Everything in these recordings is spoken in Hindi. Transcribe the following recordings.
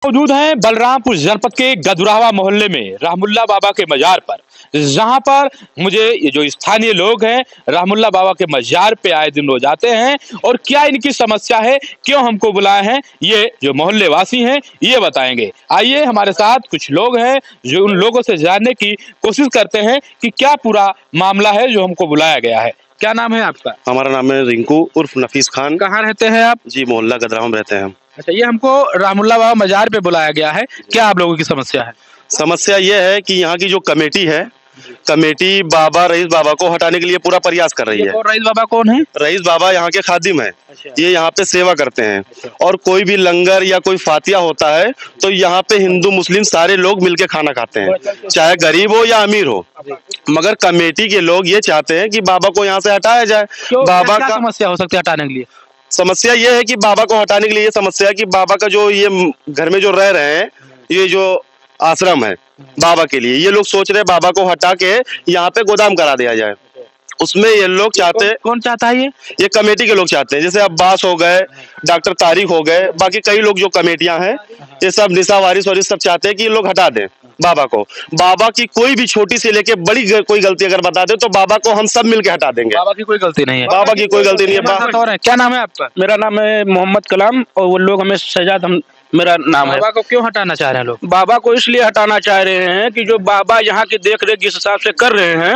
मौजूद हैं बलरामपुर जनपद के गदुरावा मोहल्ले में रहमुल्ला बाबा के मजार पर, जहां पर मुझे ये जो स्थानीय लोग हैं रहमुल्ला बाबा के मजार पे आए दिन रोज आते हैं और क्या इनकी समस्या है, क्यों हमको बुलाए हैं, ये जो मोहल्ले वासी हैं ये बताएंगे। आइए हमारे साथ कुछ लोग हैं जो उन लोगों से जानने की कोशिश करते हैं कि क्या पूरा मामला है जो हमको बुलाया गया है। क्या नाम है आपका? हमारा नाम है रिंकू उर्फ नफीस खान। कहाँ रहते हैं आप? जी मोहल्ला गदरावा में रहते हैं हम। अच्छा, ये हमको रहमुल्ला बाबा मजार पे बुलाया गया है, क्या आप लोगों की समस्या है? समस्या ये है कि यहाँ की जो कमेटी है, कमेटी बाबा रईस बाबा को हटाने के लिए पूरा प्रयास कर रही है। और रईस बाबा कौन है? रईस बाबा यहाँ के खादिम है। अच्छा। ये यहाँ पे सेवा करते हैं और कोई भी लंगर या कोई फातिया होता है तो यहाँ पे हिंदू मुस्लिम सारे लोग मिलके खाना खाते हैं, चाहे गरीब हो या अमीर हो। मगर कमेटी के लोग ये चाहते हैं कि बाबा को यहाँ से हटाया जाए। बाबा क्या का समस्या हो सकती है हटाने के लिए? समस्या ये है कि बाबा को हटाने के लिए ये समस्या है कि बाबा का जो ये घर में जो रह रहे हैं, ये जो आश्रम है बाबा के लिए, ये लोग सोच रहे हैं बाबा को हटा के यहाँ पे गोदाम करा दिया जाए। उसमें ये लोग चाहते हैं। कौन चाहता है ये कमेटी के लोग चाहते हैं, जैसे अब्बास हो गए, डॉक्टर तारिक हो गए, बाकी कई लोग जो कमेटियां हैं, ये सब निशा वारिस और ये सब चाहते हैं कि ये लोग हटा दें बाबा को। बाबा की कोई भी छोटी से लेके बड़ी कोई गलती अगर बता दे तो बाबा को हम सब मिलके हटा देंगे। बाबा की कोई गलती नहीं है। बाबा की कोई गलती नहीं है। क्या नाम है आपका? मेरा नाम है मोहम्मद कलाम और वो लोग हमें सजाद हम मेरा नाम है। बाबा को क्यों हटाना चाह रहे हैं लोग? बाबा को इसलिए हटाना चाह रहे हैं कि जो बाबा यहाँ की देख रेख जिस हिसाब से कर रहे हैं,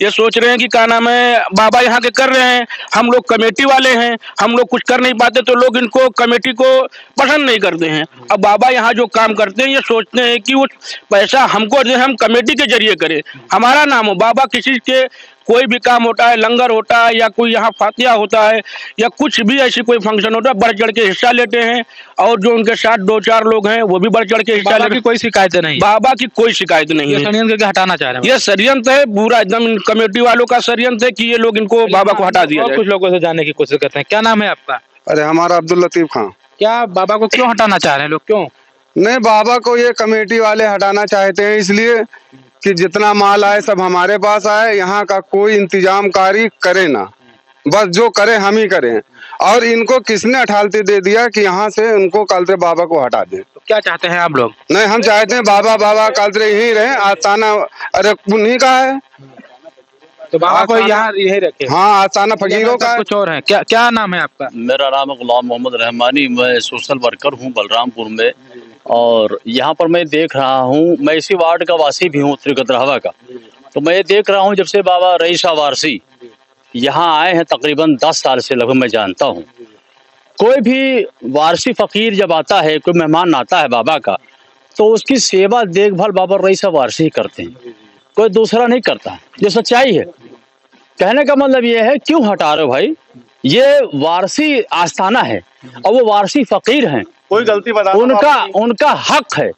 ये सोच रहे हैं कि क्या नाम है, बाबा यहाँ के कर रहे हैं, हम लोग कमेटी वाले हैं, हम लोग कुछ कर नहीं पाते तो लोग इनको कमेटी को पसंद नहीं करते हैं। अब बाबा यहाँ जो काम करते हैं ये सोचते हैं कि वो पैसा हमको दे, हम कमेटी के जरिए करें, हमारा नाम हो। बाबा किसी के कोई भी काम होता है, लंगर होता है या कोई यहाँ फातिया होता है या कुछ भी ऐसी कोई फंक्शन होता है, बढ़ चढ़ के हिस्सा लेते हैं और जो उनके साथ दो चार लोग हैं वो भी बढ़ चढ़ के हिस्सा लेते हैं। कोई शिकायत नहीं? बाबा की कोई शिकायत नहीं है। षड्यंत्र करके हटाना चाह रहे हैं? ये षड्यंत्र है पूरा, एकदम कमेटी वालों का षड्यंत्र है कि ये लोग इनको बाबा को हटा दिया और जाए। कुछ लोगों से जानने की कोशिश करते हैं। क्या नाम है आपका? अरे हमारा अब्दुल लतीफ खान। क्या बाबा को क्यों हटाना चाह रहे हैं लोग, क्यों? नहीं, बाबा को ये कमेटी वाले हटाना चाहते हैं इसलिए कि जितना माल आए सब हमारे पास आए, यहाँ का कोई इंतजामकारी करे ना, बस जो करे हम ही करें। और इनको किसने अठालती दे दिया कि यहाँ से उनको कालते बाबा को हटा दें। तो क्या चाहते हैं आप लोग? नहीं, हम चाहते हैं बाबा बाबा कालते यहीं रहे, आस्थाना अरे उन्हीं का है तो बाबा को यहाँ यही रखे। हाँ, आस्थाना फकीरों का। कुछ और है? क्या क्या नाम है आपका? मेरा नाम है गुलाम मोहम्मद रहमानी। मैं सोशल वर्कर हूँ बलरामपुर में और यहाँ पर मैं देख रहा हूँ, मैं इसी वार्ड का वासी भी हूँ उत्तरी गदरावा का। तो मैं ये देख रहा हूँ जब से बाबा रईस वारसी यहाँ आए हैं तकरीबन 10 साल से लगभग मैं जानता हूँ। कोई भी वारसी फकीर जब आता है, कोई मेहमान आता है बाबा का, तो उसकी सेवा देखभाल बाबा रईस वारसी ही करते हैं, कोई दूसरा नहीं करता। ये सच्चाई है। कहने का मतलब ये है, क्यों हटा रहे हो भाई? ये वारसी आस्थाना है और वो वारसी फकीर हैं, कोई गलती बता, उनका हक है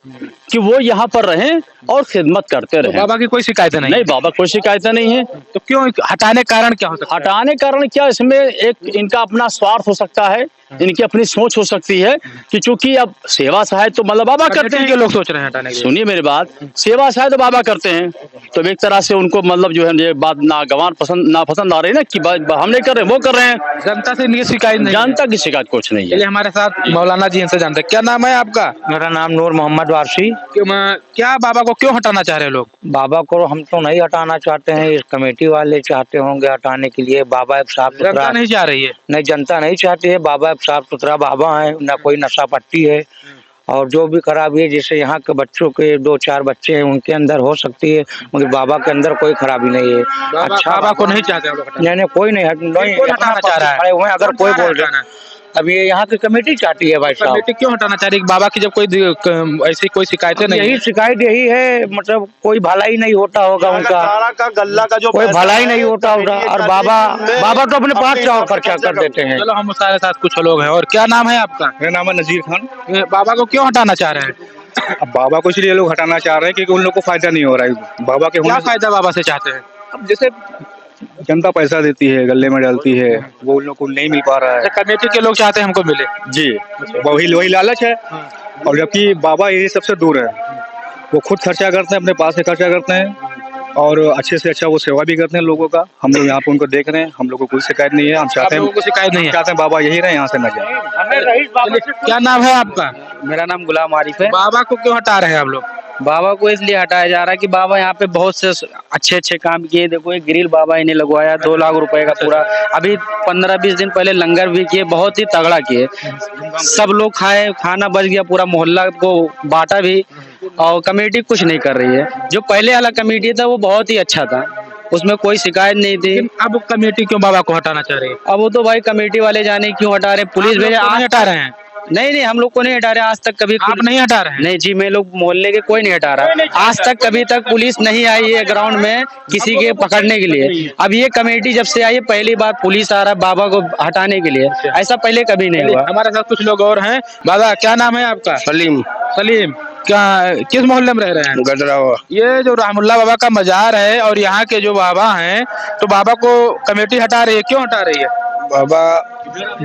कि वो यहाँ पर रहें और खिदमत करते रहें। बाबा की कोई शिकायत नहीं? नहीं, बाबा कोई शिकायत नहीं है। तो क्यों हटाने का कारण क्या हो सकता है? हटाने कारण क्या, इसमें एक इनका अपना स्वार्थ हो सकता है, इनकी अपनी सोच हो सकती है कि चूंकि अब सेवा सहायता तो मतलब बाबा करते हैं। लोग सोच रहे हैं हटाने के लिए। सुनिए मेरी बात, सेवा सहायता तो बाबा करते हैं, तो एक तरह से उनको मतलब जो है ये बात नापसंद आ रही है ना कि हम नहीं कर रहे, वो कर रहे हैं। जनता से इनकी शिकायत नहीं? जनता की शिकायत कुछ नहीं है। चलिए हमारे साथ मौलाना जी इनसे जानते हैं। क्या नाम है आपका? मेरा नाम नूर मोहम्मद वारसी। क्या बाबा को क्यों हटाना चाह रहे हैं लोग? बाबा को हम तो नहीं हटाना चाहते हैं, इस कमेटी वाले चाहते होंगे हटाने के लिए। बाबा एक साफ सुथरा, जनता नहीं चाह रही है? नहीं, जनता नहीं चाहती है। बाबा एक साफ सुथरा बाबा है, ना कोई नशा पट्टी है और जो भी खराबी है, जैसे यहाँ के बच्चों के 2-4 बच्चे हैं उनके अंदर हो सकती है, मगर बाबा के अंदर कोई खराबी नहीं है। अच्छा, बाबा को नहीं चाहते? नहीं, कोई नहीं हटाना चाह रहा है। अगर कोई बोल रहा है, अब ये यहाँ की कमेटी चाहती है भाई साहब। कमेटी क्यों हटाना चाह रही है? बाबा की जब कोई ऐसी कोई शिकायतें नहीं? यही शिकायत यही है, मतलब कोई भलाई नहीं होता होगा उनका, गल्ला का जो कोई भलाई नहीं होता होगा। और बाबा तो अपने पास खर्चा कर देते हैं। चलो हम सारे साथ कुछ लोग हैं। और क्या नाम है आपका? मेरा नाम है नजीर खान। बाबा को क्यों हटाना चाह रहे हैं? अब बाबा को इसलिए लोग हटाना चाह रहे हैं क्योंकि उन लोग को फायदा नहीं हो रहा है बाबा के। क्या फायदा बाबा से चाहते हैं? अब जैसे जनता पैसा देती है, गले में डालती है, वो उन लोग को नहीं मिल पा रहा है। कमेटी के लोग चाहते हैं हमको मिले। जी, वही लालच है। और जबकि बाबा ये सबसे दूर है, वो खुद खर्चा करते हैं, अपने पास से खर्चा करते हैं और अच्छे से अच्छा वो सेवा भी करते हैं लोगों का। हम लोग यहाँ पे उनको देख रहे हैं, हम लोग को कोई शिकायत नहीं है। हम चाहते हैं, शिकायत नहीं है? चाहते हैं बाबा यही रहे, यहाँ से न जाए। क्या नाम है आपका? मेरा नाम गुलाम आरिफ है। बाबा को क्यों हटा रहे हैं आप लोग? बाबा को इसलिए हटाया जा रहा है कि बाबा यहाँ पे बहुत से अच्छे अच्छे काम किए। देखो एक ग्रिल बाबा इन्हें लगवाया 2 लाख रुपए का पूरा। अभी 15-20 दिन पहले लंगर भी किए, बहुत ही तगड़ा किए। सब लोग खाए, खाना बच गया, पूरा मोहल्ला को बांटा भी। और कमेटी कुछ नहीं कर रही है। जो पहले वाला कमेटी था वो बहुत ही अच्छा था, उसमें कोई शिकायत नहीं थी। अब कमेटी क्यों बाबा को हटाना चाह रही है? अब वो तो भाई कमेटी वाले जाने क्यों हटा रहे, पुलिस भेजे। आज हटा रहे हैं? नहीं, हम लोग को नहीं हटा रहे आज तक कभी। आप नहीं हटा रहे हैं? नहीं जी, मैं लोग मोहल्ले के कोई नहीं हटा रहा। आज तक कभी तक पुलिस नहीं आई है ग्राउंड में किसी के पकड़ने के लिए। अब ये कमेटी जब से आई है पहली बार पुलिस आ रहा है बाबा को हटाने के लिए, ऐसा पहले कभी नहीं हुआ। हमारे साथ कुछ लोग और हैं। बाबा क्या नाम है आपका? सलीम सलीम। क्या किस मोहल्ले में रह रहे हैं? गजरावा। ये जो रहमुल्ला बाबा का मजार है और यहाँ के जो बाबा हैं, तो बाबा को कमेटी हटा रही है, क्यों हटा रही है?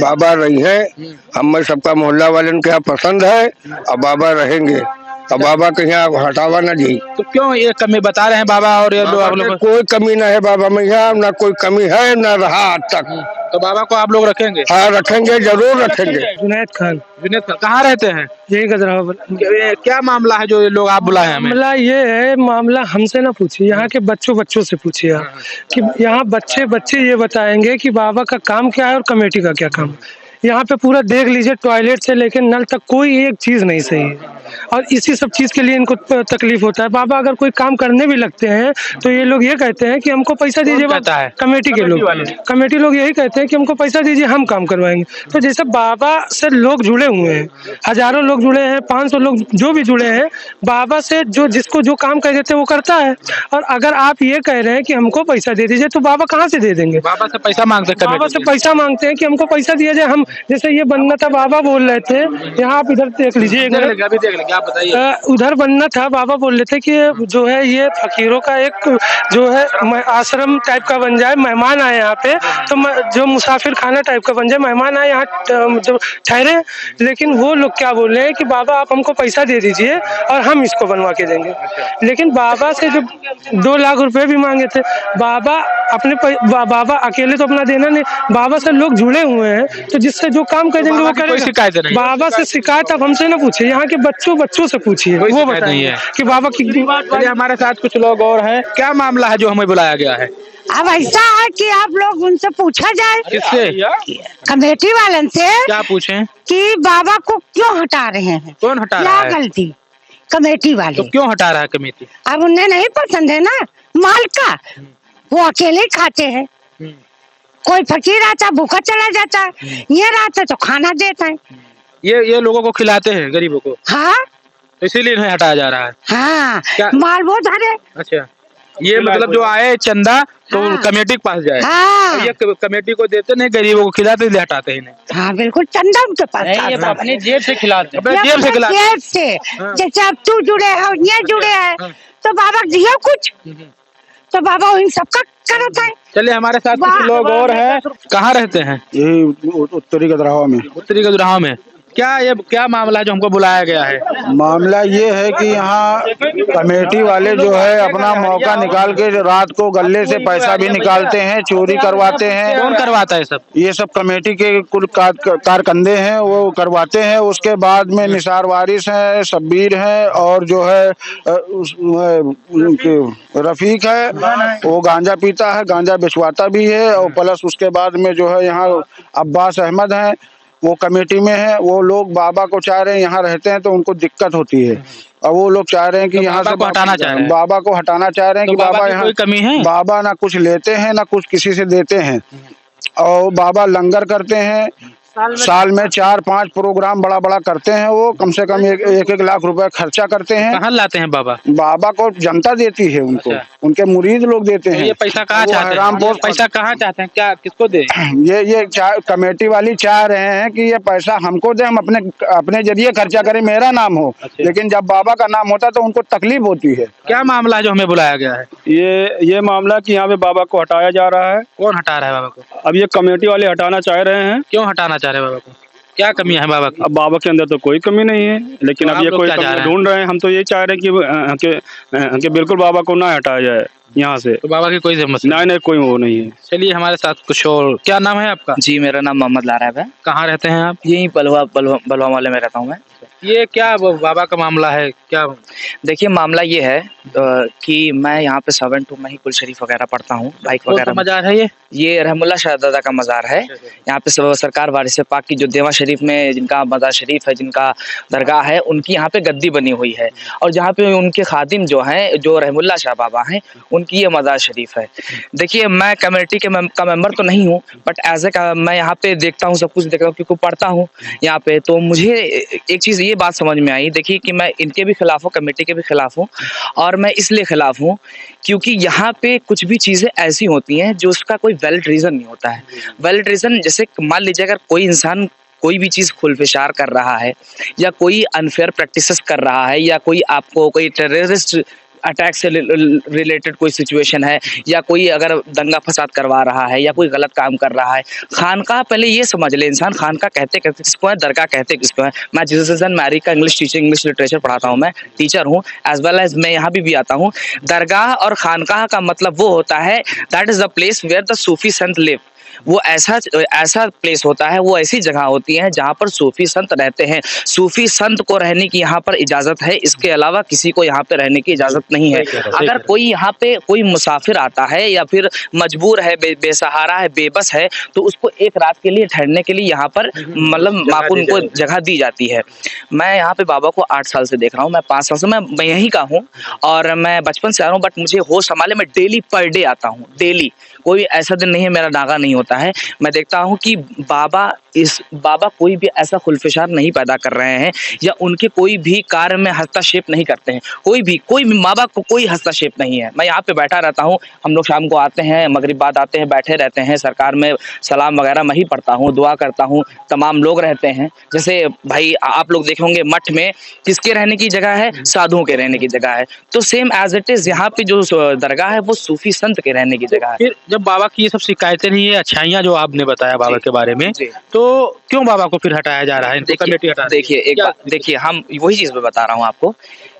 बाबा रही है, हमें सबका मोहल्ला वाले के यहाँ पसंद है और बाबा रहेंगे। अब बाबा के यहाँ हटावा ना जी। तो क्यों ये कमी बता रहे हैं बाबा और ये लोग आप लोग? कोई कमी ना है बाबा में, यहाँ ना कोई कमी है ना रहा आज तक। तो बाबा को आप लोग रखेंगे? हाँ रखेंगे, जरूर रखेंगे। जुनैद खान। जुनैद खान कहाँ रहते हैं? यही गजरावा। क्या मामला है जो ये लोग आप बुलाए हमें? मामला ये है, मामला हमसे ना पूछिए, यहाँ के बच्चों से पूछिए आप कि यहाँ बच्चे ये बताएंगे कि बाबा का काम क्या है और कमेटी का क्या काम है। यहाँ पे पूरा देख लीजिए, टॉयलेट से लेकर नल तक कोई एक चीज नहीं सही है और इसी सब चीज के लिए इनको तकलीफ होता है। बाबा अगर कोई काम करने भी लगते हैं तो ये लोग ये कहते हैं कि हमको पैसा दीजिए। कहता है? कमेटी के लोग, कमेटी लोग यही कहते हैं कि हमको पैसा दीजिए, हम काम करवाएंगे। तो जैसे बाबा से लोग जुड़े हुए हैं, हजारों लोग जुड़े हैं, 500 लोग जो भी जुड़े हैं, बाबा से जो जिसको जो काम कह देते हैं वो करता है। और अगर आप ये कह रहे हैं कि हमको पैसा दे दीजिए तो बाबा कहाँ से दे देंगे? बाबा से पैसा मांगते हैं? बाबा से पैसा मांगते हैं कि हमको पैसा दिया जाए। हम जैसे ये बनना था, बाबा बोल रहे थे, यहाँ आप इधर देख लीजिए, अभी देख लेंगे, आप बताइए। उधर बनना था, बाबा बोल रहे थे कि जो है ये फकीरों का एक जो है आश्रम टाइप का बन जाए, मेहमान आए यहाँ पे तो जो मुसाफिर खाना टाइप का बन जाए, मेहमान आए यहाँ जो ठहरे। लेकिन वो लोग क्या बोल रहे हैं कि बाबा आप हमको पैसा दे दीजिए और हम इसको बनवा के देंगे। लेकिन बाबा से जो 2 लाख रुपए भी मांगे थे, बाबा बाबा अकेले तो अपना देना नहीं, बाबा से लोग जुड़े हुए हैं तो जिससे जो काम कर देंगे वो करेंगे। बाबा से शिकायत आप हमसे ना पूछिए, यहाँ के बच्चों से पूछिए, वो बताएंगे कि बाबा की। हमारे साथ कुछ लोग और हैं। क्या मामला है जो हमें बुलाया गया है? अब ऐसा है कि आप लोग उनसे पूछा जाए। किससे? कमेटी वालन से। क्या पूछें? कि बाबा को क्यों हटा रहे हैं? कौन हटा रहा है? क्या गलती कमेटी वाले? तो क्यों हटा रहा है कमेटी? अब उन्हें नहीं पसंद है ना माल का, वो अकेले ही खाते हैं। कोई फकीर आता भूखा चला जाता है, ये रहता तो खाना देता है। ये लोगों को खिलाते हैं, गरीबों को? हाँ, इसीलिए इन्हें हटाया जा रहा है। हाँ, क्या? माल वो धरे। अच्छा, ये मतलब जो आए चंदा तो हाँ। कमेटी के पास जाए। हाँ, ये कमेटी को देते नहीं, गरीबों को खिलाते इसलिए हटाते हैं इन्हें। हाँ बिल्कुल, चंदा उनके पास नहीं, ये आता है। अपनी जेब से खिलाते हैं। अपने जेब से खिलाते हैं। जेब से। जैसे अब तू जुड़े है और ये जुड़े है तो बाबा दिया कुछ तो बाबा इन सबका करता है। चलिए हमारे साथ कुछ लोग और हैं। कहाँ रहते हैं? यही उत्तरी गजरावा में। उत्तरी गजुराहो में। क्या मामला है जो हमको बुलाया गया है? मामला ये है कि यहाँ कमेटी वाले जो है अपना मौका निकाल के रात को गले से पैसा भी निकालते हैं, चोरी करवाते हैं। कौन करवाता है सब? ये सब कमेटी के कुल कारकंदे हैं, वो करवाते हैं। उसके बाद में निसार वारिस है, शब्बीर है और जो है रफीक है, वो गांजा पीता है, गांजा बिछवाता भी है। और प्लस उसके बाद में जो है यहाँ अब्बास अहमद हैं, वो कमेटी में है। वो लोग बाबा को चाह रहे हैं, यहाँ रहते हैं तो उनको दिक्कत होती है और वो लोग चाह रहे हैं कि यहाँ से हटाना चाह रहे हैं। बाबा को हटाना चाह रहे हैं कि बाबा यहाँ कोई कमी है? बाबा ना कुछ लेते हैं ना कुछ किसी से देते हैं और बाबा लंगर करते हैं। साल में 4-5 प्रोग्राम बड़ा बड़ा करते हैं। वो कम से कम 1-1 लाख रुपए खर्चा करते हैं। कहाँ लाते हैं बाबा? बाबा को जनता देती है उनको। अच्छा। उनके मुरीद लोग देते हैं। ये पैसा कहाँ चाहते हैं? रामपुर पैसा कहाँ चाहते हैं? क्या किसको दे? ये कमेटी वाली चाह रहे हैं कि ये पैसा हमको दे, हम अपने जरिए खर्चा करें, मेरा नाम हो। लेकिन जब बाबा का नाम होता तो उनको तकलीफ होती है। क्या मामला है जो हमें बुलाया गया है? ये मामला कि यहाँ पे बाबा को हटाया जा रहा है। कौन हटा रहा है बाबा को? अब ये कमेटी वाले हटाना चाह रहे हैं। क्यों हटाना चाह रहे हैं बाबा को? क्या कमी है बाबा की? अब बाबा के अंदर तो कोई कमी नहीं है, लेकिन तो अब ये आप लोग कोई क्या चाह रहे कमी हैं? ढूंढ रहे हैं। हम तो ये चाह रहे हैं कि बिल्कुल बाबा को ना हटाया जाए। यहाँ से। तो बाबा की कोई समस्या नहीं नहीं कोई वो नहीं है। चलिए हमारे साथ कुछ और, क्या नाम है आपका? जी मेरा नाम मोहम्मद लारैब है। कहाँ रहते हैं आप? यही बलवा वाले में रहता हूँ मैं। ये क्या बाबा का मामला है क्या? देखिए मामला ये है कि मैं यहाँ पे 7-2 में ही कुल शरीफ वगैरह पढ़ता हूँ, बाइक कौन सा वगैरह। मजार है ये? ये रहमुल्ला शहजादा का मज़ार है। यहाँ पे सरकार वारिस पाक की जो देवा शरीफ में जिनका मज़ार शरीफ है, जिनका दरगाह है, उनकी यहाँ पे गद्दी बनी हुई है और जहाँ पे उनके खादिम जो हैं, जो रहमुल्ला शाह बाबा हैं, उनकी ये मज़ार शरीफ है। देखिए मैं कमेटी का मेंबर तो नहीं हूँ, बट एज ए मैं यहाँ पे देखता हूँ, सब कुछ देखता हूँ क्योंकि पढ़ता हूँ यहाँ पे। तो मुझे एक चीज़ ये बात समझ में आई, देखिए कि मैं इनके भी खिलाफ हूँ, कमेटी के भी खिलाफ हूँ, और मैं इसलिए खिलाफ हूँ क्योंकि यहाँ पे कुछ भी चीज़ें ऐसी होती हैं जो उसका कोई वैलिड रीज़न नहीं होता है। वैलिड रीज़न जैसे मान लीजिए अगर कोई इंसान कोई भी चीज़ खुलफिशार कर रहा है या कोई अनफेयर प्रैक्टिसेस कर रहा है या कोई आपको कोई टेररिस्ट अटैक से रिलेटेड कोई सिचुएशन है या कोई अगर दंगा फसाद करवा रहा है या कोई गलत काम कर रहा है, खानका पहले ये समझ ले इंसान खानका कहते किसको है, दरगाह कहते किसको है। मैं जीसस एंड मैरी का इंग्लिश लिटरेचर पढ़ाता हूँ, मैं टीचर हूँ, एज वेल एज मैं यहाँ भी आता हूँ। दरगाह और खानकाह का मतलब वो होता है that is the place where the Sufi sant live. वो ऐसा प्लेस होता है, वो ऐसी जगह होती है जहाँ पर सूफी संत रहते हैं। सूफी संत को रहने की यहाँ पर इजाज़त है, इसके अलावा किसी को यहाँ पे रहने की इजाज़त नहीं है। अगर कोई यहाँ पे कोई मुसाफिर आता है या फिर मजबूर है, बेसहारा है, बेबस है, तो उसको एक रात के लिए ठहरने के लिए यहाँ पर मतलब माकूल उनको जगह दी जाती है। मैं यहाँ पे बाबा को 8 साल से देख रहा हूँ, मैं 5 साल से मैं यहीं का हूँ और मैं बचपन से आ रहा हूँ, बट मुझे होश संभाले मैं डेली पर डे आता हूँ, डेली। कोई ऐसा दिन नहीं है मेरा नागा नहीं होता है। मैं देखता हूँ कि बाबा कोई भी ऐसा खुलफिशार नहीं पैदा कर रहे हैं या उनके कोई भी कार्य में हस्तक्षेप नहीं करते हैं। कोई भी बाबा को कोई हस्तक्षेप नहीं है। मैं यहाँ पे बैठा रहता हूँ, हम लोग शाम को आते हैं, मगरिब बाद आते हैं, बैठे रहते हैं, सरकार में सलाम वगैरह मैं ही पढ़ता हूँ, दुआ करता हूँ, तमाम लोग रहते हैं। जैसे भाई आप लोग देखे होंगे मठ में किसके रहने की जगह है, साधुओं के रहने की जगह है, तो सेम एज इट इज यहाँ पे जो दरगाह है वो सूफी संत के रहने की जगह है। फिर जब बाबा की ये सब शिकायतें नहीं है, अच्छाइयाँ जो आपने बताया बाबा के बारे में, तो क्यों बाबा को फिर हटाया जा रहा है? कमेटी हटा देखिए हम वही चीज़ मैं बता रहा हूँ आपको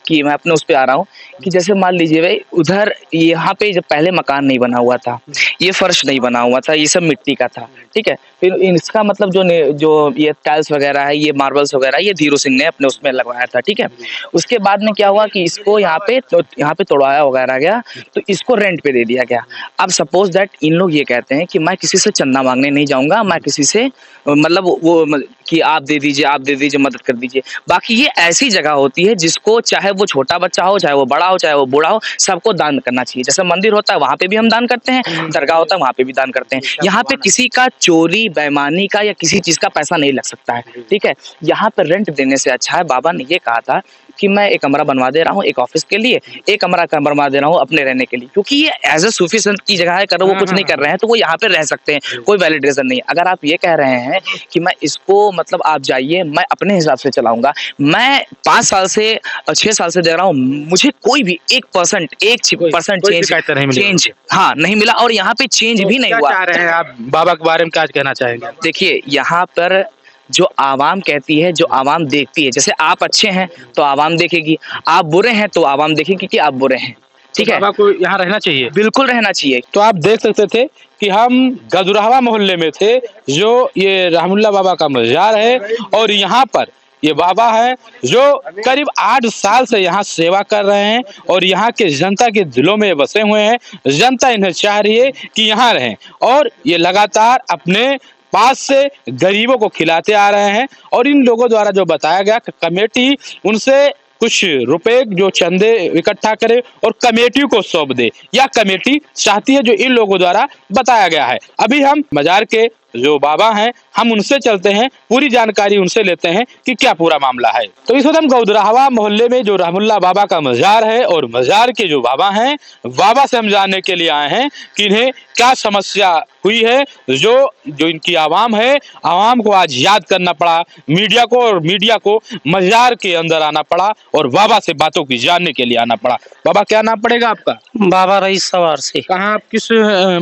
कि मैं अपने उस पे आ रहा हूँ कि जैसे मान लीजिए भाई उधर यहाँ पे जब पहले मकान नहीं बना हुआ था, ये फर्श नहीं बना हुआ था, ये सब मिट्टी का था, ठीक है। फिर इसका मतलब जो ये टाइल्स वगैरह है, ये मार्बल्स वगैरह, ये धीरू सिंह ने अपने उसमें लगवाया था, ठीक है। उसके बाद में क्या हुआ कि इसको यहाँ पे तोड़वाया वगैरह गया, तो इसको रेंट पे दे दिया गया। अब सपोज दैट इन लोग ये कहते हैं कि मैं किसी से चंदा मांगने नहीं जाऊँगा, मैं किसी से मतलब वो कि आप दे दीजिए, मदद कर दीजिए। बाकी ये ऐसी जगह होती है जिसको चाहे वो छोटा बच्चा हो, चाहे वो बड़ा हो, चाहे वो बूढ़ा हो, सबको दान करना चाहिए। जैसे मंदिर होता है वहाँ पे भी हम दान करते हैं, दरगाह होता है वहाँ पे भी दान करते हैं। यहाँ पे किसी का चोरी बेईमानी का या किसी चीज़ का पैसा नहीं लग सकता है, ठीक है। यहाँ पे रेंट देने से अच्छा है, बाबा ने ये कहा था कि मैं एक कमरा बनवा दे रहा हूँ एक ऑफिस के लिए, एक कमरा बनवा दे रहा हूँ अपने रहने के लिए, क्योंकि ये एज ए सूफी संत की जगह है, वो कुछ नहीं कर रहे हैं तो वो यहाँ पे रह सकते हैं, कोई वैलिड रीजन नहीं। अगर आप ये कह रहे हैं कि मैं इसको मतलब आप जाइए, मैं अपने हिसाब से चलाऊंगा, मैं 5 साल से 6 साल से दे रहा हूँ, मुझे कोई भी 1% चेंज हाँ नहीं मिला और यहाँ पे चेंज भी नहीं हुआ। क्या चाह रहे हैं आप बाबा के बारे में, क्या कहना चाहेंगे? देखिए यहाँ पर जो आवाम कहती है, जो आवाम देखती है, जैसे आप अच्छे हैं तो आवाम देखेगी, आप बुरे हैं तो आवाम देखेगी कि आप बुरे हैं, ठीक है। बाबा को यहाँ रहना चाहिए, बिल्कुल रहना चाहिए। तो आप देख सकते थे कि हम गजुरावा मोहल्ले में थे, जो ये रहमुल्ला बाबा का मजार है और यहाँ पर ये बाबा है जो करीब 8 साल से यहाँ सेवा कर रहे हैं और यहाँ के जनता के दिलों में बसे हुए हैं। जनता इन्हें चाह रही है कि यहाँ रहें और ये लगातार अपने पास से गरीबों को खिलाते आ रहे हैं। और इन लोगों द्वारा जो बताया गया कि कमेटी उनसे कुछ रुपए जो चंदे इकट्ठा करे और कमेटी को सौंप दे, या कमेटी चाहती है जो इन लोगों द्वारा बताया गया है। अभी हम मजार के जो बाबा हैं हम उनसे चलते हैं, पूरी जानकारी उनसे लेते हैं कि क्या पूरा मामला है। तो इस वक्त हम गौदराहवा मोहल्ले में जो रहमुल्ला बाबा का मजार है और मजार के जो बाबा हैं, बाबा से हम जानने के लिए आए हैं कि इन्हें क्या समस्या हुई है, जो इनकी आवाम है, आवाम को आज याद करना पड़ा, मीडिया को, और मीडिया को मजार के अंदर आना पड़ा और बाबा से बातों की जानने के लिए आना पड़ा। बाबा क्या नाम पड़ेगा आपका? बाबा रईस सवार से। कहाँ आप किस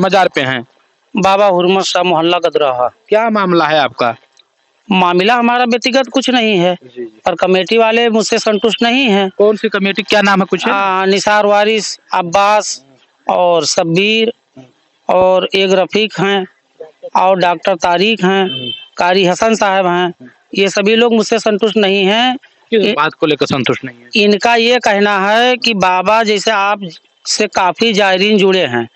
मजार पे हैं? बाबा हुरमत शाह मोहल्ला गदराहा। क्या मामला है आपका? मामला हमारा व्यक्तिगत कुछ नहीं है, पर कमेटी वाले मुझसे संतुष्ट नहीं हैं। कौन सी कमेटी, क्या नाम है कुछ? निसार वारिस, अब्बास, और शब्बीर और एक रफीक हैं और डॉक्टर तारिक हैं, कारी हसन साहब हैं। ये सभी लोग मुझसे संतुष्ट नहीं हैं। किस बात को लेकर संतुष्ट नहीं है? इनका ये कहना है कि बाबा जैसे आप से काफी जायरीन जुड़े हैं,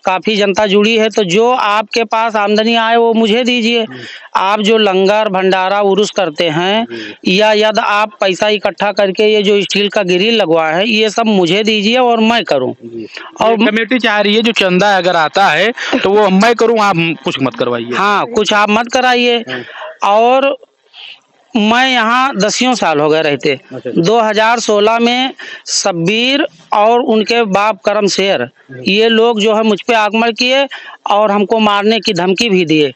काफी जनता जुड़ी है, तो जो आपके पास आमदनी आए वो मुझे दीजिए। आप जो लंगर भंडारा उर्स करते हैं या यदि आप पैसा इकट्ठा करके ये जो स्टील का ग्रिल लगवाए हैं ये सब मुझे दीजिए और मैं करूं। और कमेटी चाह रही है जो चंदा अगर आता है तो वो मैं करूं, आप कुछ मत करवाइए। हाँ, कुछ आप मत कराइए। और मैं यहाँ 10 साल हो गए रहते। 2016 में शब्बीर और उनके बाप करम शेर ये लोग जो है मुझ पे आक्रमण किए और हमको मारने की धमकी भी दिए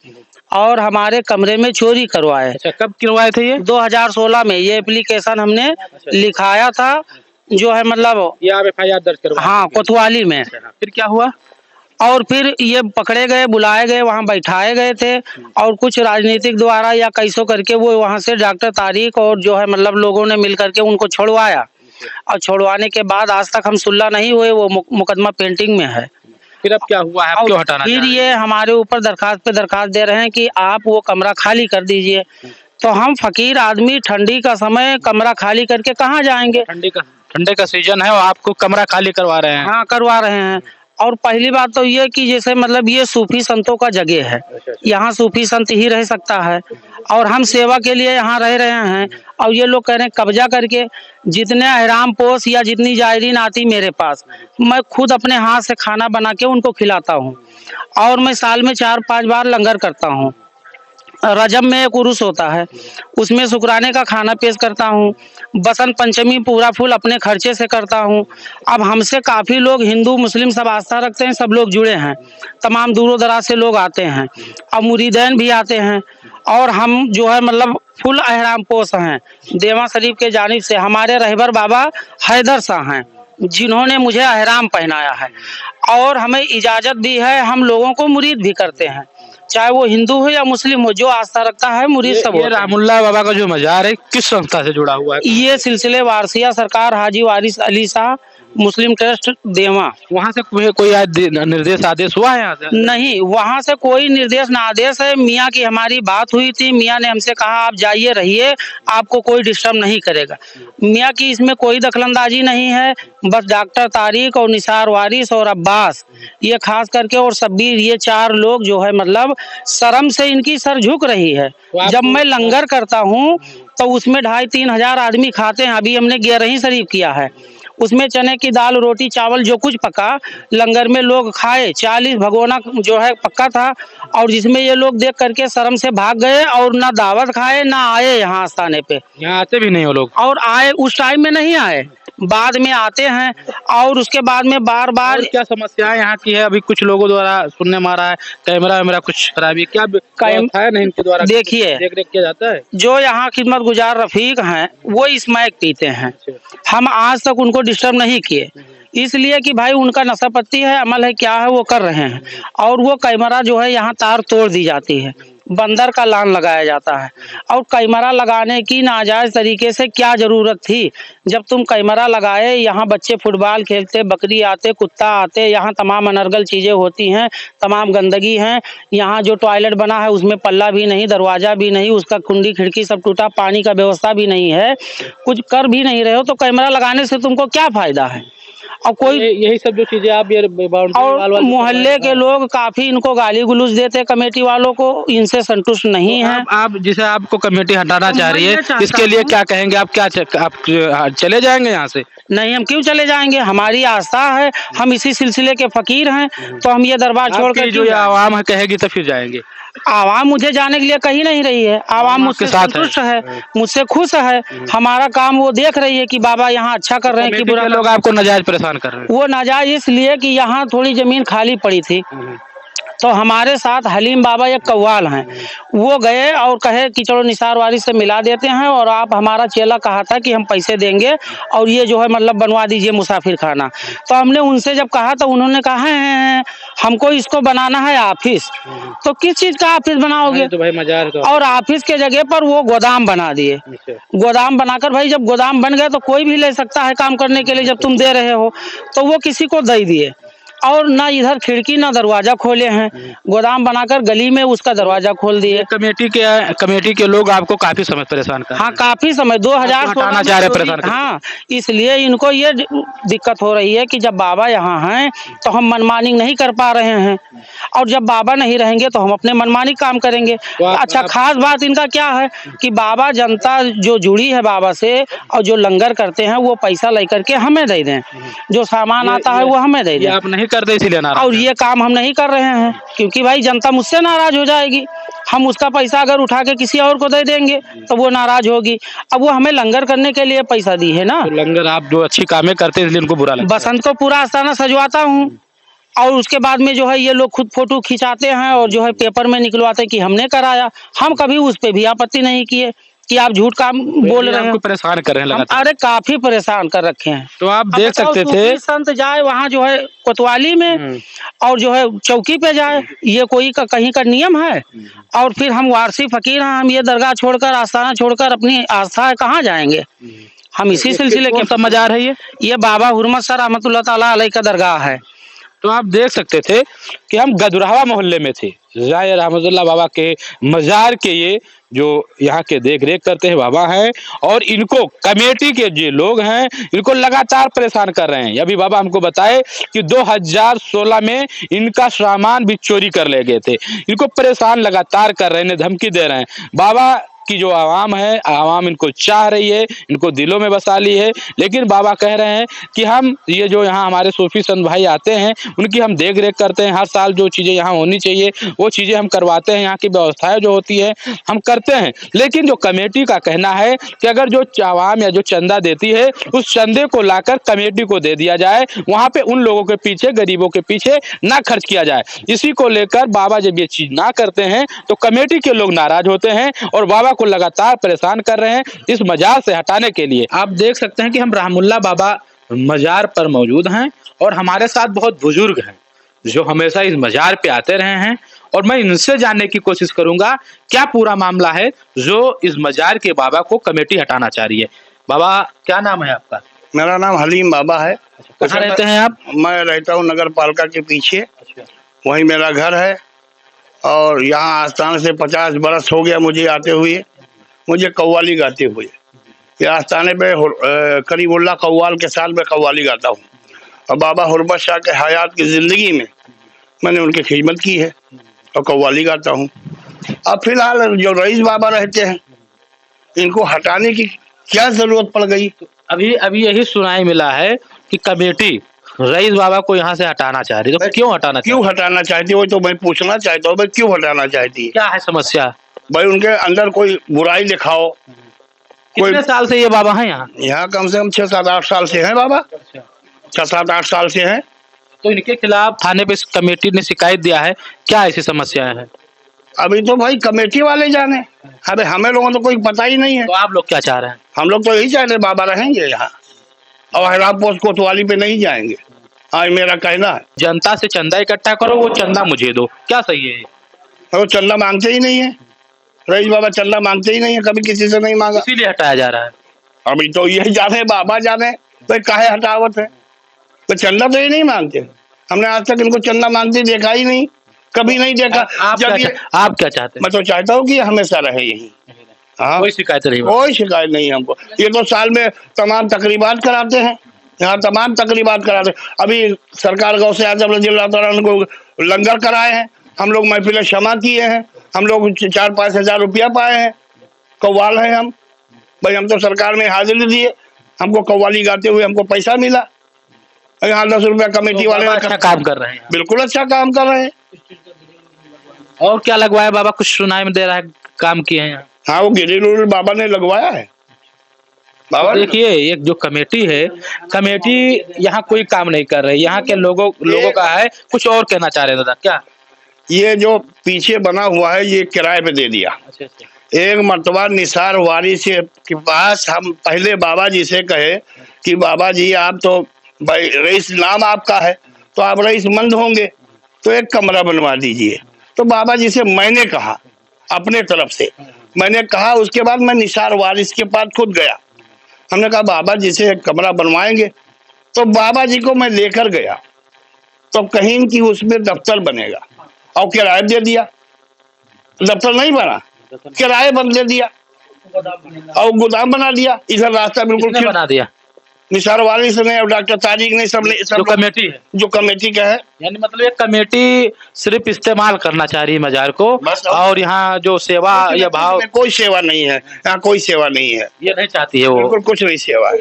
और हमारे कमरे में चोरी करवाए। अच्छा, कब करवाए थे ये? 2016 में ये एप्लीकेशन हमने लिखाया था, जो है मतलब ये आप FIR दर्ज करवाए? हाँ, कोतवाली में। फिर क्या हुआ? और फिर ये पकड़े गए, बुलाए गए, वहाँ बैठाए गए थे और कुछ राजनीतिक द्वारा या कैसो करके वो वहाँ से डॉक्टर तारिक और जो है मतलब लोगों ने मिल करके उनको छोड़वाया। और छोड़वाने के बाद आज तक हम सुलह नहीं हुए, वो मुकदमा पेंटिंग में है। फिर अब क्या हुआ है, आप क्यों हटाना फिर चाह रहे हैं? ये हमारे ऊपर दरखास्त पे दरखास्त दे रहे हैं कि आप वो कमरा खाली कर दीजिए। तो हम फकीर आदमी ठंडी का समय कमरा खाली करके कहाँ जाएंगे? ठंडे का सीजन है और आपको कमरा खाली करवा रहे हैं? हाँ, करवा रहे हैं। और पहली बात तो ये कि जैसे मतलब ये सूफी संतों का जगह है, यहाँ सूफी संत ही रह सकता है और हम सेवा के लिए यहाँ रह रहे हैं। और ये लोग कह रहे हैं कब्जा करके जितने अहराम पोश या जितनी जायरीन आती मेरे पास, मैं खुद अपने हाथ से खाना बना के उनको खिलाता हूँ। और मैं साल में 4-5 बार लंगर करता हूँ। रजब में एक उर्स होता है, उसमें शुक्राने का खाना पेश करता हूँ। बसंत पंचमी पूरा फुल अपने खर्चे से करता हूँ। अब हमसे काफ़ी लोग हिंदू मुस्लिम सब आस्था रखते हैं, सब लोग जुड़े हैं, तमाम दूरों दराज से लोग आते हैं और मुरीदैन भी आते हैं। और हम जो है मतलब फुल अहराम पोश हैं। देवा शरीफ के जानिब से हमारे रहबर बाबा हैदर शाह हैं जिन्होंने मुझे अहराम पहनाया है और हमें इजाज़त भी है, हम लोगों को मुरीद भी करते हैं, चाहे वो हिंदू हो या मुस्लिम हो, जो आस्था रखता है मुरीद सब। ये रामुल्ला बाबा का जो मजार है किस संस्था से जुड़ा हुआ है? ये सिलसिले वारसिया सरकार हाजी वारिस अली शाह मुस्लिम ट्रस्ट देवा। वहाँ से कोई निर्देश आदेश हुआ है यहाँ से? नहीं, वहाँ से कोई निर्देश ना आदेश है। मियाँ की हमारी बात हुई थी, मियाँ ने हमसे कहा आप जाइए रहिए, आपको कोई डिस्टर्ब नहीं करेगा। मियाँ की इसमें कोई दखलंदाजी नहीं है। बस डॉक्टर तारिक और निसार वारिस और अब्बास ये खास करके और शब्बीर, ये 4 लोग जो है मतलब शर्म से इनकी सर झुक रही है। जब मैं लंगर करता हूँ तो उसमें 2,500-3 हजार आदमी खाते हैं। अभी हमने 11 शरीफ किया है, उसमें चने की दाल रोटी चावल जो कुछ पका लंगर में लोग खाए। 40 भगोना जो है पक्का था और जिसमें ये लोग देख करके शर्म से भाग गए और ना दावत खाए ना आए यहाँ आस्थाने पे। यहाँ आते भी नहीं हो लोग? और आए उस टाइम में नहीं आए, बाद में आते हैं। और उसके बाद में बार बार क्या समस्याएं यहाँ की है? अभी कुछ लोगों द्वारा सुनने में आ रहा है कैमरा वैमरा कुछ खराबी, क्या है नहीं इनके द्वारा देखिए देख रेख किया जाता है? जो यहाँ खिदमत गुजार रफीक हैं वो स्मैक पीते हैं, हम आज तक उनको डिस्टर्ब नहीं किए, इसलिए कि भाई उनका नशा पत्ती है, अमल है, क्या है वो कर रहे हैं। और वो कैमरा जो है यहाँ तार तोड़ दी जाती है, बंदर का लान लगाया जाता है। और कैमरा लगाने की नाजायज तरीके से क्या जरूरत थी? जब तुम कैमरा लगाए, यहाँ बच्चे फुटबॉल खेलते, बकरी आते, कुत्ता आते, यहाँ तमाम अनर्गल चीजें होती हैं, तमाम गंदगी है। यहाँ जो टॉयलेट बना है उसमें पल्ला भी नहीं, दरवाजा भी नहीं, उसका कुंडी खिड़की सब टूटा, पानी का व्यवस्था भी नहीं है, कुछ कर भी नहीं रहे हो, तो कैमरा लगाने से तुमको क्या फायदा है? और कोई यही सब जो चीजें आप ये और मोहल्ले के लोग काफी इनको गाली गुलूज देते कमेटी वालों को, इनसे संतुष्ट नहीं है। आप जिसे आपको कमेटी हटाना चाह रही है, इसके लिए क्या कहेंगे आप? आप चले जाएंगे यहाँ से? नहीं, हम क्यों चले जाएंगे, हमारी आस्था है, हम इसी सिलसिले के फकीर हैं, तो हम ये दरबार छोड़कर जो आवाम कहेगी तो फिर जाएंगे? आवाम मुझे जाने के लिए कहीं नहीं रही है, आवाम मुझसे संतुष्ट है, मुझसे खुश है, हमारा काम वो देख रही है कि बाबा यहाँ अच्छा कर रहे हैं कि बुरा। लोग आपको नाजायज परेशान कर रहे हैं? वो नाजायज इसलिए कि यहाँ थोड़ी जमीन खाली पड़ी थी, तो हमारे साथ हलीम बाबा एक कव्वाल हैं, वो गए और कहे कि चलो निसार वारिस से मिला देते हैं और आप, हमारा चेला कहा था कि हम पैसे देंगे और ये जो है मतलब बनवा दीजिए मुसाफिर खाना। तो हमने उनसे जब कहा तो उन्होंने कहा है हमको इसको बनाना है ऑफिस। तो किस चीज का ऑफिस बनाओगे? तो भाई मजार तो। और ऑफिस के जगह पर वो गोदाम बना दिए। गोदाम बनाकर भाई जब गोदाम बन गया तो कोई भी ले सकता है काम करने के लिए, जब तुम दे रहे हो तो वो किसी को दे दिए। और ना इधर खिड़की ना दरवाजा खोले हैं, गोदाम बनाकर गली में उसका दरवाजा खोल दिए। कमेटी के लोग आपको काफी समय परेशान कर रहे हाँ हैं। काफी समय 2016 हटाना चाह रहे हैं, परेशान कर रहे हैं। हाँ इसलिए इनको ये दिक्कत हो रही है कि जब बाबा यहाँ हैं तो हम मनमानी नहीं कर पा रहे हैं, और जब बाबा नहीं रहेंगे तो हम अपने मनमानी काम करेंगे। अच्छा खास बात इनका क्या है कि बाबा जनता जो जुड़ी है बाबा से और जो लंगर करते हैं वो पैसा लेकर के हमें दे दें, जो सामान आता है वो हमें दे ये दें। आप नहीं करते इसीलिए नाराज और ये काम हम नहीं कर रहे हैं क्योंकि भाई जनता मुझसे नाराज हो जाएगी। हम उसका पैसा अगर उठा के किसी और को दे देंगे तो वो नाराज होगी। अब वो हमें लंगर करने के लिए पैसा दी है ना। तो लंगर आप जो अच्छी कामें करते हैं इसलिए इनको बुरा लगता है। बसंत को पूरा आस्थाना सजवाता हूँ और उसके बाद में जो है ये लोग खुद फोटो खिंचाते हैं और जो है पेपर में निकलवाते हैं कि हमने कराया। हम कभी उस पे भी आपत्ति नहीं किए कि आप झूठ काम बोल रहे हैं। आपको परेशान कर रहे हैं लगातार। अरे काफी परेशान कर रखे हैं। तो आप देख सकते थे सूफी संत जाए वहाँ जो है कोतवाली में और जो है चौकी पे जाए, ये कोई कहीं का नियम है? और फिर हम वारसी फकीर हैं, हम ये दरगाह छोड़कर आस्थाना छोड़कर अपनी आस्था कहाँ जाएंगे? हम इसी सिलसिले के सब मजार है ये बाबा हुर्मत सर रहमतुल्लाह ताला अलैह का दरगाह है। तो आप देख सकते थे कि हम गदुरावा मोहल्ले में थे, जाहिर रहमतुल्लाह बाबा के मजार के ये जो यहाँ के देख रेख करते हैं बाबा हैं, और इनको कमेटी के जो लोग हैं इनको लगातार परेशान कर रहे हैं। अभी बाबा हमको बताए कि 2016 में इनका सामान भी चोरी कर ले गए थे। इनको परेशान लगातार कर रहे हैं, धमकी दे रहे हैं। बाबा की जो आवाम है, आवाम इनको चाह रही है, इनको दिलों में बसा ली है, लेकिन बाबा कह रहे हैं कि हम ये जो यहाँ हमारे सूफी संत भाई आते हैं उनकी हम देख रेख करते हैं। हर साल जो चीज़ें यहाँ होनी चाहिए वो चीज़ें हम करवाते हैं, यहाँ की व्यवस्थाएं जो होती है हम करते हैं। लेकिन जो कमेटी का कहना है कि अगर जो आवाम या जो चंदा देती है उस चंदे को लाकर कमेटी को दे दिया जाए, वहाँ पे उन लोगों के पीछे, गरीबों के पीछे ना खर्च किया जाए। इसी को लेकर बाबा जब ये चीज ना करते हैं तो कमेटी के लोग नाराज होते हैं और बाबा को लगातार परेशान कर रहे हैं इस मजार से हटाने के लिए। आप देख सकते हैं कि हम रहमुल्ला बाबा मजार पर मौजूद हैं और हमारे साथ बहुत बुजुर्ग हैं जो हमेशा इस मजार पे आते रहे हैं, और मैं इनसे जानने की कोशिश करूंगा क्या पूरा मामला है जो इस मजार के बाबा को कमेटी हटाना चाह रही है। बाबा क्या नाम है आपका? मेरा नाम हलीम बाबा है। कहाँ रहते हैं आप? मैं रहता हूँ नगर पालिका के पीछे, वहीं मेरा घर है। और यहाँ आस्थान से 50 बरस हो गया मुझे आते हुए, मुझे कव्वाली गाते हुए। ये आस्थाने पे करीमुल्लाह कव्वाल के साथ मैं कव्वाली गाता हूँ, और बाबा हुर्मत शाह के हयात की जिंदगी में मैंने उनकी खिदमत की है और कव्वाली गाता हूँ। अब फिलहाल जो रईस बाबा रहते हैं इनको हटाने की क्या जरूरत पड़ गई? अभी यही सुनाई मिला है कि कमेटी रईस बाबा को यहाँ से हटाना चाह रही है, तो क्यों हटाना चाहती है? वही तो मैं पूछना चाहता हूँ, भाई क्यों हटाना चाहती है? क्या है समस्या? भाई उनके अंदर कोई बुराई दिखाओ। कितने साल से ये बाबा हैं यहाँ? यहाँ कम से कम 6-7-8 साल से हैं बाबा, 6-7-8 साल से हैं। तो इनके खिलाफ थाने पे कमेटी ने शिकायत दिया है, क्या ऐसी समस्याएं हैं? अभी तो भाई कमेटी वाले जाने, अबे हमें लोगों को कोई पता ही नहीं है। तो आप लोग क्या चाह रहे हैं? हम लोग तो यही चाह रहे बाबा रहेंगे यहाँ और हैराब पोस्ट कोतवाली पे नहीं जाएंगे। हाँ मेरा कहना है। जनता से चंदा इकट्ठा करो, वो चंदा मुझे दो, क्या सही है? वो चंदा मांगते ही नहीं है, रईस बाबा चंदा मांगते ही नहीं है, कभी किसी से नहीं मांगा, इसीलिए हटाया जा रहा है। अभी तो यही जाने बाबा जाने भाई काहे हटावत है। तो चंदा तो ये नहीं मांगते, हमने आज तक इनको चंदा मांगते देखा ही नहीं, कभी नहीं देखा। आप क्या चाहते हैं? मैं तो चाहता हूँ कि हमेशा रहे यही। हाँ कोई शिकायत नहीं? कोई शिकायत नहीं है हमको। ये तो साल में तमाम तकरीबात कराते हैं, यहाँ तमाम तकरीबात कराते हैं। अभी सरकार गौ से आजम रज़ियल्लाहु ताला अन्हु को लंगर कराए हैं, हम लोग महफिल क्षमा किए हैं, हम लोग 4-5 हजार रुपया पाए हैं। कव्वाल हैं हम भाई, हम तो सरकार में हाजिरी दिए, हमको कव्वाली गाते हुए हमको पैसा मिला। यहाँ 10 रुपया कमेटी वाले अच्छा काम कर रहे हैं। बिल्कुल अच्छा काम कर रहे हैं। और क्या लगवाया बाबा? कुछ सुनाई में दे रहा है काम किए हैं यहाँ। हाँ वो गिरिल बाबा ने लगवाया है। बाबा देखिए एक जो कमेटी है, कमेटी यहाँ कोई काम नहीं कर रही, यहाँ के लोगों का है। कुछ और कहना चाह रहे हैं दादा? क्या ये जो पीछे बना हुआ है ये किराए पे दे दिया। एक मर्तबा निसार वारिस के पास हम पहले बाबा जी से कहे कि बाबा जी आप तो भाई रईस नाम आपका है तो आप रईसमंद होंगे, तो एक कमरा बनवा दीजिए। तो बाबा जी से मैंने कहा, अपने तरफ से मैंने कहा, उसके बाद मैं निसार वारिस के पास खुद गया। हमने कहा बाबा जी से एक कमरा बनवाएंगे, तो बाबा जी को मैं लेकर गया। तो कहीं की उसमें दफ्तर बनेगा और किराया दे दिया, दफ्तर नहीं बना, किराए बंद दे दिया और गोदाम बना दिया। इधर रास्ता बिल्कुल किसने बना दिया? निसार वाली ने और डॉक्टर तारिक ने सब जो कमेटी है, जो कमेटी का है। यानी मतलब ये कमेटी सिर्फ इस्तेमाल करना चाह रही है मजार को, और यहाँ जो सेवा या भाव, कोई सेवा नहीं है, यहाँ कोई सेवा नहीं है, ये नहीं चाहती है वो। बिल्कुल कुछ नहीं सेवा है।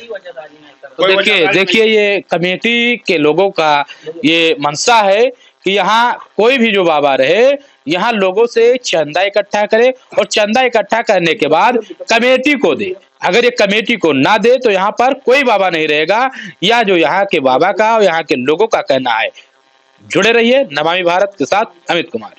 तो देखिए ये कमेटी के लोगों का ये मंशा है कि यहाँ कोई भी जो बाबा रहे, यहाँ लोगों से चंदा इकट्ठा करे और चंदा इकट्ठा करने के बाद कमेटी को दे। अगर ये कमेटी को ना दे तो यहाँ पर कोई बाबा नहीं रहेगा, या जो यहाँ के बाबा का और यहाँ के लोगों का कहना है। जुड़े रहिए नमामि भारत के साथ, अमित कुमार।